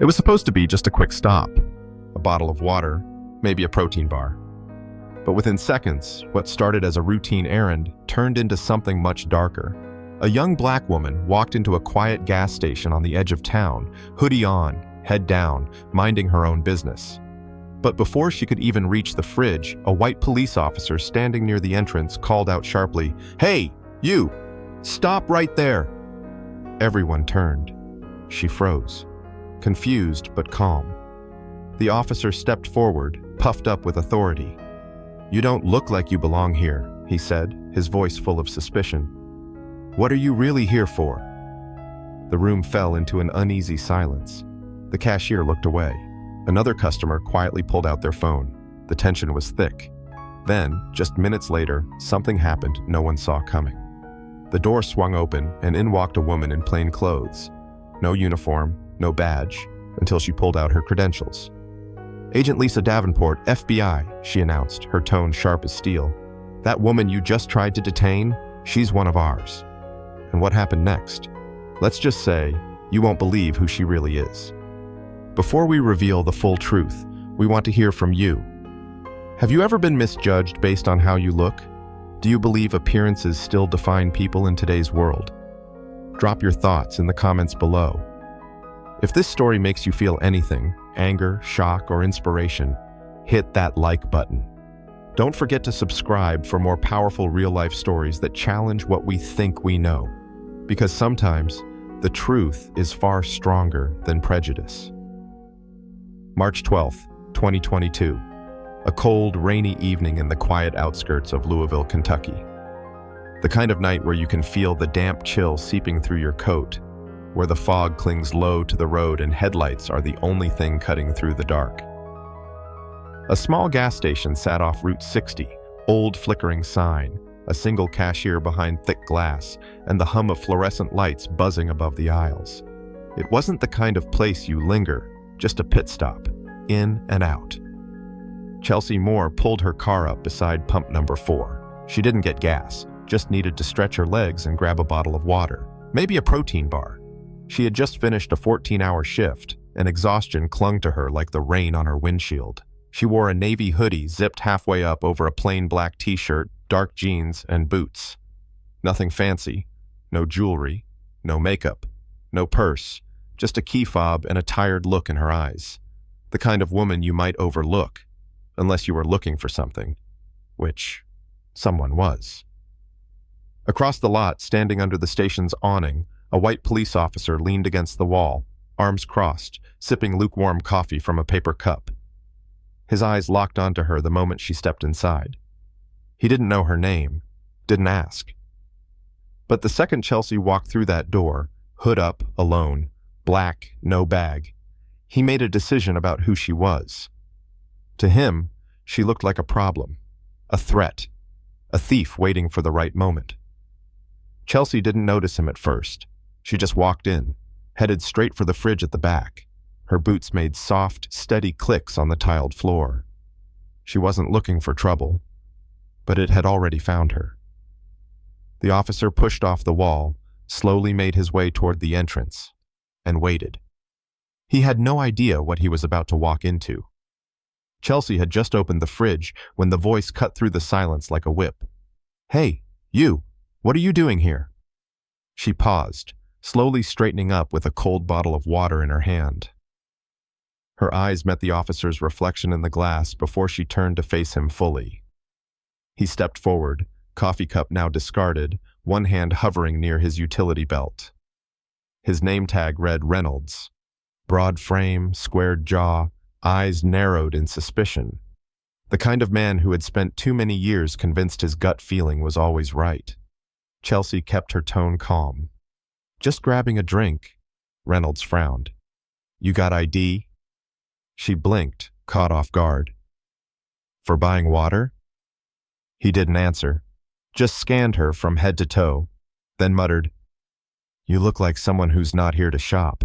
It was supposed to be just a quick stop, a bottle of water, maybe a protein bar. But within seconds, what started as a routine errand turned into something much darker. A young black woman walked into a quiet gas station on the edge of town, hoodie on, head down, minding her own business. But before she could even reach the fridge, a white police officer standing near the entrance called out sharply, "Hey, you! Stop right there!" Everyone turned. She froze, confused but calm. The officer stepped forward, puffed up with authority. "You don't look like you belong here," he said, his voice full of suspicion. "What are you really here for?" The room fell into an uneasy silence. The cashier looked away. Another customer quietly pulled out their phone. The tension was thick. Then, just minutes later, something happened no one saw coming. The door swung open, and in walked a woman in plain clothes. No uniform, no badge, until she pulled out her credentials. "Agent Lisa Davenport, FBI," she announced, her tone sharp as steel. "That woman you just tried to detain, she's one of ours." And what happened next? Let's just say, you won't believe who she really is. Before we reveal the full truth, we want to hear from you. Have you ever been misjudged based on how you look? Do you believe appearances still define people in today's world? Drop your thoughts in the comments below. If this story makes you feel anything, anger, shock, or inspiration, hit that like button. Don't forget to subscribe for more powerful real-life stories that challenge what we think we know. Because sometimes, the truth is far stronger than prejudice. March 12th, 2022. A cold, rainy evening in the quiet outskirts of Louisville, Kentucky. The kind of night where you can feel the damp chill seeping through your coat, where the fog clings low to the road and headlights are the only thing cutting through the dark. A small gas station sat off Route 60, old flickering sign, a single cashier behind thick glass, and the hum of fluorescent lights buzzing above the aisles. It wasn't the kind of place you linger, just a pit stop, in and out. Chelsea Moore pulled her car up beside pump number 4. She didn't get gas, just needed to stretch her legs and grab a bottle of water, maybe a protein bar. She had just finished a 14-hour shift, and exhaustion clung to her like the rain on her windshield. She wore a navy hoodie zipped halfway up over a plain black t-shirt, dark jeans, and boots. Nothing fancy, no jewelry, no makeup, no purse, just a key fob and a tired look in her eyes. The kind of woman you might overlook, unless you were looking for something, which someone was. Across the lot, standing under the station's awning, a white police officer leaned against the wall, arms crossed, sipping lukewarm coffee from a paper cup. His eyes locked onto her the moment she stepped inside. He didn't know her name, didn't ask. But the second Chelsea walked through that door, hood up, alone, black, no bag, he made a decision about who she was. To him, she looked like a problem, a threat, a thief waiting for the right moment. Chelsea didn't notice him at first. She just walked in, headed straight for the fridge at the back. Her boots made soft, steady clicks on the tiled floor. She wasn't looking for trouble, but it had already found her. The officer pushed off the wall, slowly made his way toward the entrance, and waited. He had no idea what he was about to walk into. Chelsea had just opened the fridge when the voice cut through the silence like a whip. "Hey, you, what are you doing here?" She paused, slowly straightening up with a cold bottle of water in her hand. Her eyes met the officer's reflection in the glass before she turned to face him fully. He stepped forward, coffee cup now discarded, one hand hovering near his utility belt. His name tag read Reynolds. Broad frame, squared jaw, eyes narrowed in suspicion. The kind of man who had spent too many years convinced his gut feeling was always right. Chelsea kept her tone calm. "Just grabbing a drink." Reynolds frowned. "You got ID?" She blinked, caught off guard. "For buying water?" He didn't answer, just scanned her from head to toe, then muttered, "You look like someone who's not here to shop."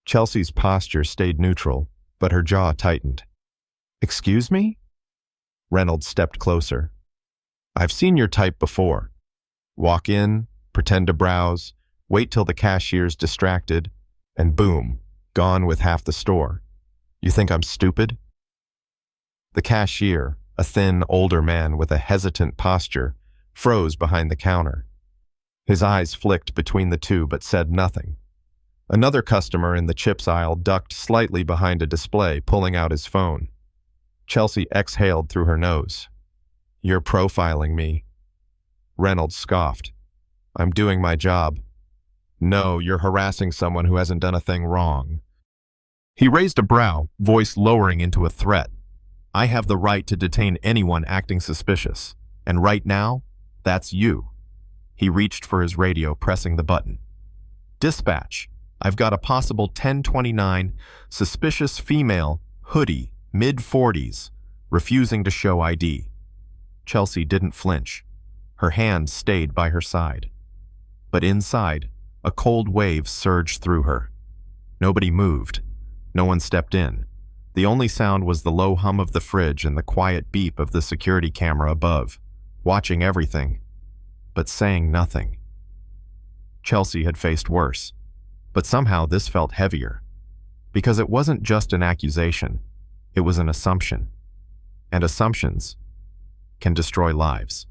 Chelsea's posture stayed neutral, but her jaw tightened. "Excuse me?" Reynolds stepped closer. "I've seen your type before. Walk in, pretend to browse, wait till the cashier's distracted, and boom, gone with half the store. You think I'm stupid? The cashier, a thin, older man with a hesitant posture, froze behind the counter. His eyes flicked between the two but said nothing. Another customer in the chips aisle ducked slightly behind a display, pulling out his phone. Chelsea exhaled through her nose. You're profiling me. Reynolds scoffed. I'm doing my job. No, you're harassing someone who hasn't done a thing wrong. He raised a brow, voice lowering into a threat. I have the right to detain anyone acting suspicious, and right now, that's you. He reached for his radio, pressing the button. Dispatch, I've got a possible 1029 suspicious female, hoodie, mid-40s, refusing to show ID. Chelsea didn't flinch. Her hand stayed by her side. But inside, a cold wave surged through her. Nobody moved. No one stepped in. The only sound was the low hum of the fridge and the quiet beep of the security camera above, watching everything, but saying nothing. Chelsea had faced worse, but somehow this felt heavier, because it wasn't just an accusation, it was an assumption. And assumptions can destroy lives.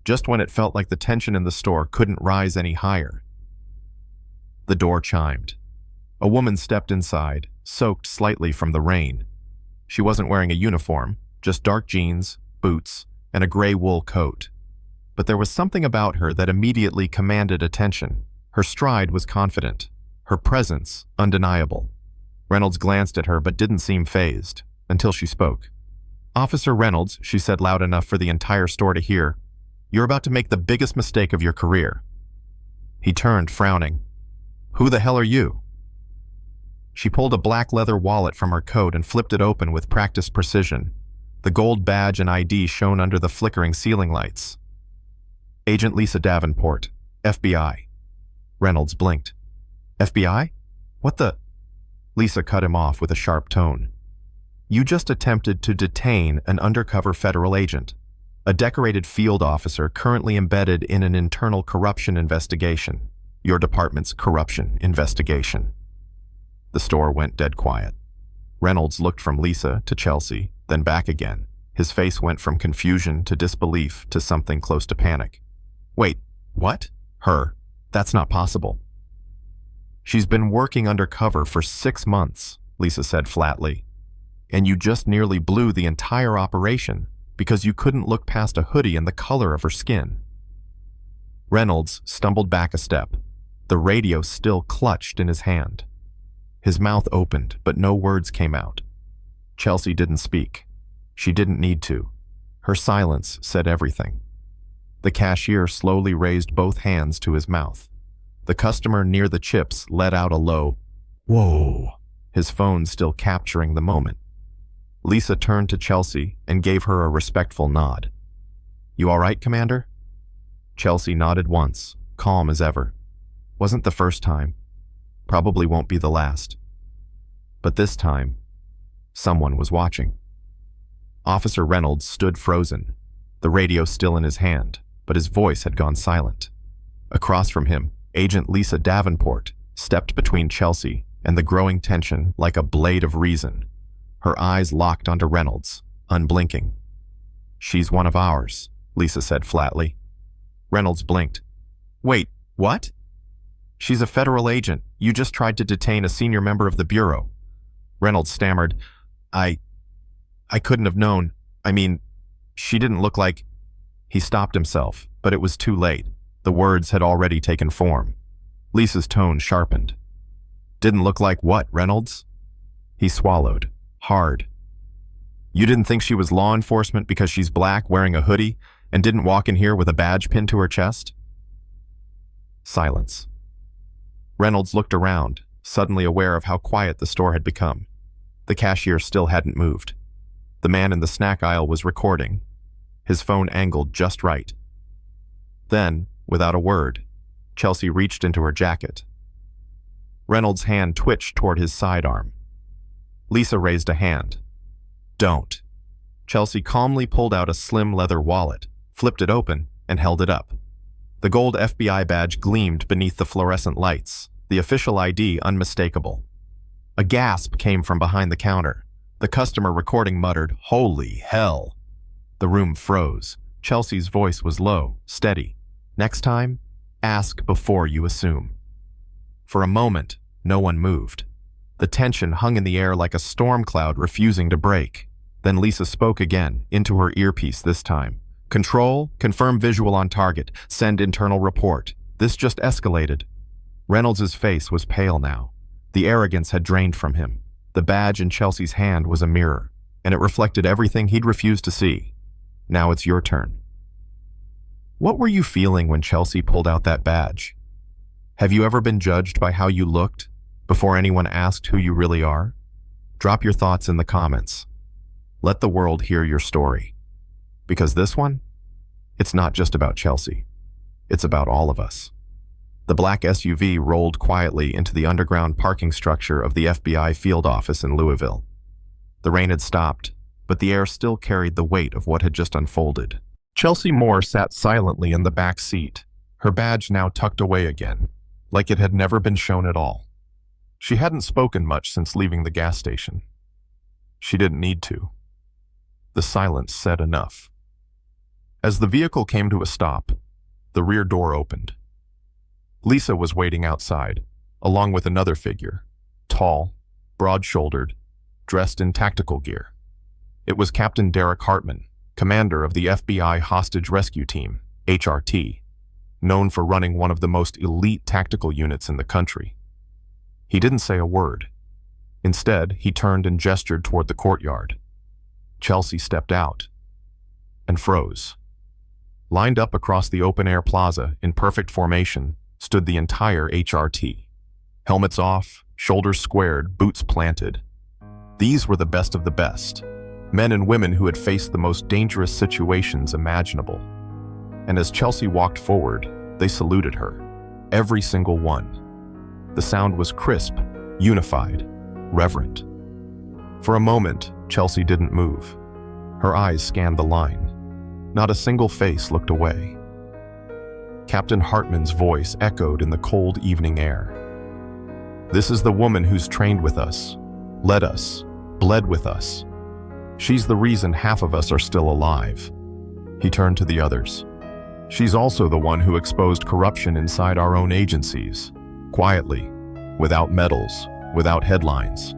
Just when it felt like the tension in the store couldn't rise any higher. The door chimed. A woman stepped inside, soaked slightly from the rain. She wasn't wearing a uniform, just dark jeans, boots, and a gray wool coat. But there was something about her that immediately commanded attention. Her stride was confident, her presence undeniable. Reynolds glanced at her but didn't seem fazed, until she spoke. Officer Reynolds, she said loud enough for the entire store to hear, you're about to make the biggest mistake of your career. He turned, frowning. Who the hell are you? She pulled a black leather wallet from her coat and flipped it open with practiced precision. The gold badge and ID shone under the flickering ceiling lights. Agent Lisa Davenport, FBI. Reynolds blinked. FBI? What the? Lisa cut him off with a sharp tone. You just attempted to detain an undercover federal agent, a decorated field officer currently embedded in an internal corruption investigation. Your department's corruption investigation. The store went dead quiet. Reynolds looked from Lisa to Chelsea, then back again. His face went from confusion to disbelief to something close to panic. Wait, what? Her? That's not possible. She's been working undercover for 6 months, Lisa said flatly. And you just nearly blew the entire operation because you couldn't look past a hoodie and the color of her skin. Reynolds stumbled back a step, the radio still clutched in his hand. His mouth opened, but no words came out. Chelsea didn't speak. She didn't need to. Her silence said everything. The cashier slowly raised both hands to his mouth. The customer near the chips let out a low, "Whoa," his phone still capturing the moment. Lisa turned to Chelsea and gave her a respectful nod. You all right, Commander? Chelsea nodded once, calm as ever. Wasn't the first time. Probably won't be the last. But this time, someone was watching. Officer Reynolds stood frozen, the radio still in his hand, but his voice had gone silent. Across from him, Agent Lisa Davenport stepped between Chelsea and the growing tension like a blade of reason. Her eyes locked onto Reynolds, unblinking. She's one of ours, Lisa said flatly. Reynolds blinked. Wait, what? She's a federal agent. You just tried to detain a senior member of the Bureau. Reynolds stammered. I couldn't have known. I mean, she didn't look like... He stopped himself, but it was too late. The words had already taken form. Lisa's tone sharpened. Didn't look like what, Reynolds? He swallowed, hard. You didn't think she was law enforcement because she's black, wearing a hoodie, and didn't walk in here with a badge pinned to her chest? Silence. Reynolds looked around, suddenly aware of how quiet the store had become. The cashier still hadn't moved. The man in the snack aisle was recording, his phone angled just right. Then, without a word, Chelsea reached into her jacket. Reynolds' hand twitched toward his sidearm. Lisa raised a hand. Don't. Chelsea calmly pulled out a slim leather wallet, flipped it open, and held it up. The gold FBI badge gleamed beneath the fluorescent lights, the official ID unmistakable. A gasp came from behind the counter. The customer recording muttered, "Holy hell!" The room froze. Chelsea's voice was low, steady. "Next time, ask before you assume." For a moment, no one moved. The tension hung in the air like a storm cloud refusing to break. Then Lisa spoke again, into her earpiece this time. "Control, confirm visual on target. Send internal report. This just escalated." Reynolds' face was pale now. The arrogance had drained from him. The badge in Chelsea's hand was a mirror, and it reflected everything he'd refused to see. "Now it's your turn." What were you feeling when Chelsea pulled out that badge? Have you ever been judged by how you looked before anyone asked who you really are? Drop your thoughts in the comments. Let the world hear your story. Because this one, it's not just about Chelsea. It's about all of us. The black SUV rolled quietly into the underground parking structure of the FBI field office in Louisville. The rain had stopped, but the air still carried the weight of what had just unfolded. Chelsea Moore sat silently in the back seat, her badge now tucked away again, like it had never been shown at all. She hadn't spoken much since leaving the gas station. She didn't need to. The silence said enough. As the vehicle came to a stop, the rear door opened. Lisa was waiting outside, along with another figure, tall, broad-shouldered, dressed in tactical gear. It was Captain Derek Hartman, commander of the FBI Hostage Rescue Team, HRT, known for running one of the most elite tactical units in the country. He didn't say a word. Instead, he turned and gestured toward the courtyard. Chelsea stepped out and froze. Lined up across the open-air plaza in perfect formation stood the entire HRT. Helmets off, shoulders squared, boots planted. These were the best of the best, men and women who had faced the most dangerous situations imaginable. And as Chelsea walked forward, they saluted her, every single one. The sound was crisp, unified, reverent. For a moment, Chelsea didn't move. Her eyes scanned the line. Not a single face looked away. Captain Hartman's voice echoed in the cold evening air. "This is the woman who's trained with us, led us, bled with us. She's the reason half of us are still alive." He turned to the others. "She's also the one who exposed corruption inside our own agencies, quietly, without medals, without headlines.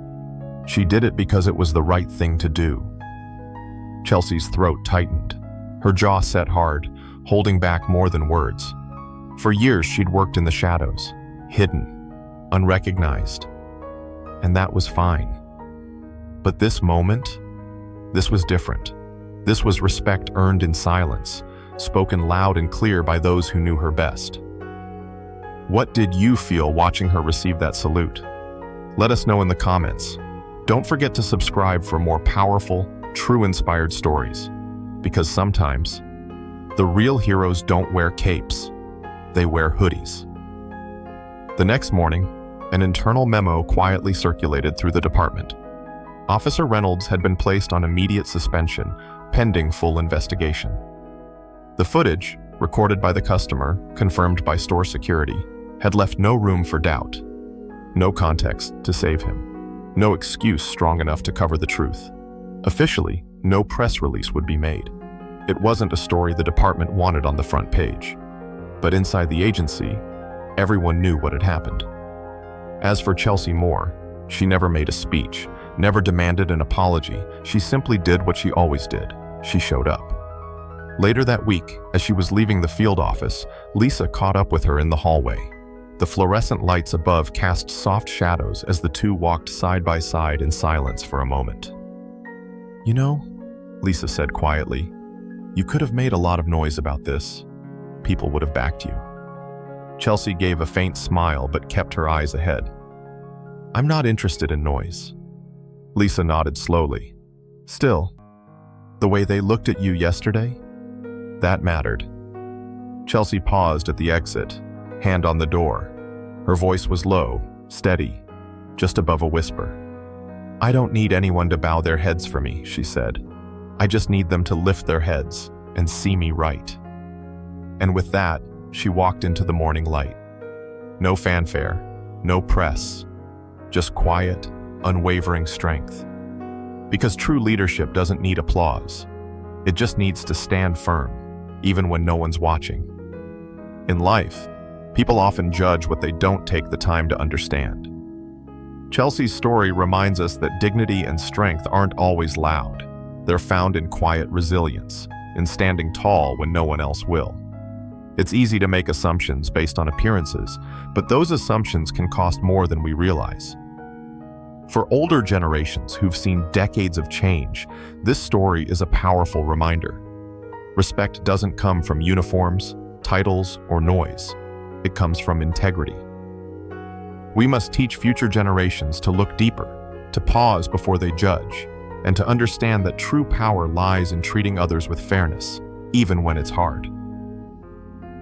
She did it because it was the right thing to do." Chelsea's throat tightened. Her jaw set hard, holding back more than words. For years, she'd worked in the shadows, hidden, unrecognized. And that was fine. But this moment, this was different. This was respect earned in silence, spoken loud and clear by those who knew her best. What did you feel watching her receive that salute? Let us know in the comments. Don't forget to subscribe for more powerful, true inspired stories. Because sometimes, the real heroes don't wear capes. They wear hoodies. The next morning, an internal memo quietly circulated through the department. Officer Reynolds had been placed on immediate suspension, pending full investigation. The footage, recorded by the customer, confirmed by store security, had left no room for doubt. No context to save him. No excuse strong enough to cover the truth. Officially, no press release would be made. It wasn't a story the department wanted on the front page. But inside the agency, everyone knew what had happened. As for Chelsea Moore, she never made a speech, never demanded an apology. She simply did what she always did. She showed up. Later that week, as she was leaving the field office, Lisa caught up with her in the hallway. The fluorescent lights above cast soft shadows as the two walked side by side in silence for a moment. "You know," Lisa said quietly, "you could have made a lot of noise about this. People would have backed you." Chelsea gave a faint smile but kept her eyes ahead. "I'm not interested in noise." Lisa nodded slowly. "Still, the way they looked at you yesterday, that mattered." Chelsea paused at the exit, hand on the door. Her voice was low, steady, just above a whisper. "I don't need anyone to bow their heads for me," she said. "I just need them to lift their heads and see me right." And with that, she walked into the morning light. No fanfare, no press, just quiet, unwavering strength. Because true leadership doesn't need applause. It just needs to stand firm, even when no one's watching. In life, people often judge what they don't take the time to understand. Chelsea's story reminds us that dignity and strength aren't always loud. They're found in quiet resilience, in standing tall when no one else will. It's easy to make assumptions based on appearances, but those assumptions can cost more than we realize. For older generations who've seen decades of change, this story is a powerful reminder. Respect doesn't come from uniforms, titles, or noise. It comes from integrity. We must teach future generations to look deeper, to pause before they judge, and to understand that true power lies in treating others with fairness, even when it's hard.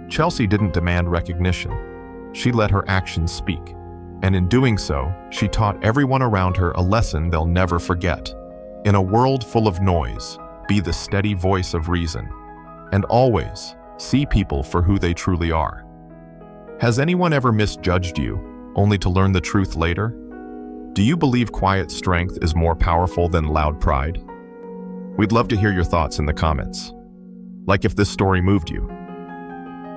Chelsea didn't demand recognition. She let her actions speak. And in doing so, she taught everyone around her a lesson they'll never forget. In a world full of noise, be the steady voice of reason. And always, see people for who they truly are. Has anyone ever misjudged you, only to learn the truth later? Do you believe quiet strength is more powerful than loud pride? We'd love to hear your thoughts in the comments. Like if this story moved you.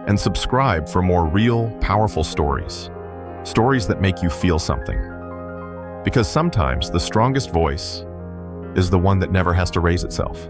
And subscribe for more real, powerful stories. Stories that make you feel something. Because sometimes the strongest voice is the one that never has to raise itself.